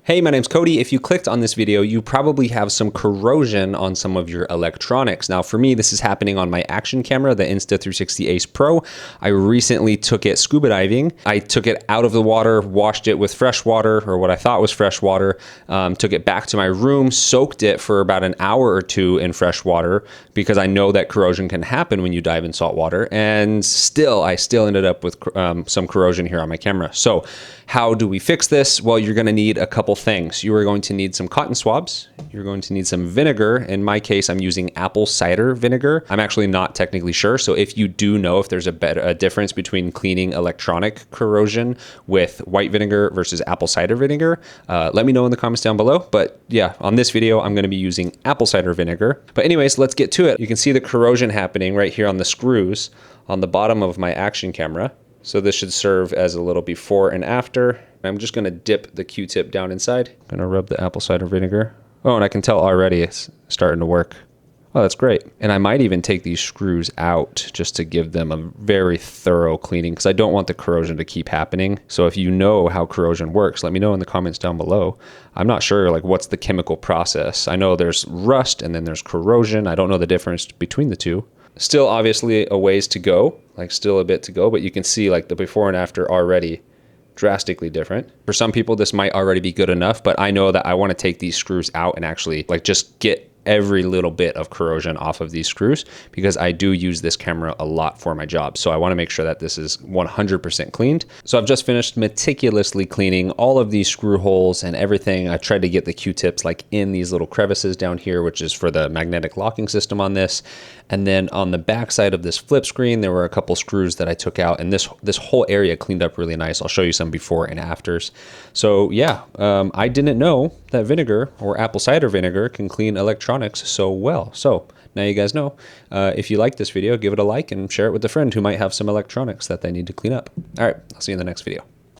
Hey, my name's Cody. If you clicked on this video, you probably have some corrosion on some of your electronics. Now, for me, this is happening on my action camera, the Insta360 AcePro. I recently took it scuba diving. I took it out of the water, washed it with fresh water, or what I thought was fresh water, took it back to my room, soaked it for about an hour or two in fresh water because I know that corrosion can happen when you dive in salt water. And I still ended up with some corrosion here on my camera. So how do we fix this? Well, you're gonna need a couple things. You are going to need some cotton swabs. You're going to need some vinegar. In my case, I'm using apple cider vinegar. I'm actually not technically sure. So if you do know if there's a difference between cleaning electronic corrosion with white vinegar versus apple cider vinegar, let me know in the comments down below. But yeah, on this video, I'm gonna be using apple cider vinegar. But anyways, let's get to it. You can see the corrosion happening right here on the screws on the bottom of my action camera. So this should serve as a little before and after. I'm just gonna dip the Q-tip down inside. I'm gonna rub the apple cider vinegar. Oh, and I can tell already it's starting to work. Oh, that's great. And I might even take these screws out just to give them a very thorough cleaning because I don't want the corrosion to keep happening. So if you know how corrosion works, let me know in the comments down below. I'm not sure like what's the chemical process. I know there's rust and then there's corrosion. I don't know the difference between the two. Still obviously a ways to go, like still a bit to go, but you can see like the before and after already drastically different. For some people, this might already be good enough, but I know that I want to take these screws out and actually like just get every little bit of corrosion off of these screws because I do use this camera a lot for my job. So I want to make sure that this is 100% cleaned. So I've just finished meticulously cleaning all of these screw holes and everything. I tried to get the Q-tips like in these little crevices down here, which is for the magnetic locking system on this. And then on the back side of this flip screen, there were a couple screws that I took out and this whole area cleaned up really nice. I'll show you some before and afters. So yeah, I didn't know that vinegar or apple cider vinegar can clean electronics so well. So now you guys know. If you like this video, give it a like and share it with a friend who might have some electronics that they need to clean up. All right, I'll see you in the next video.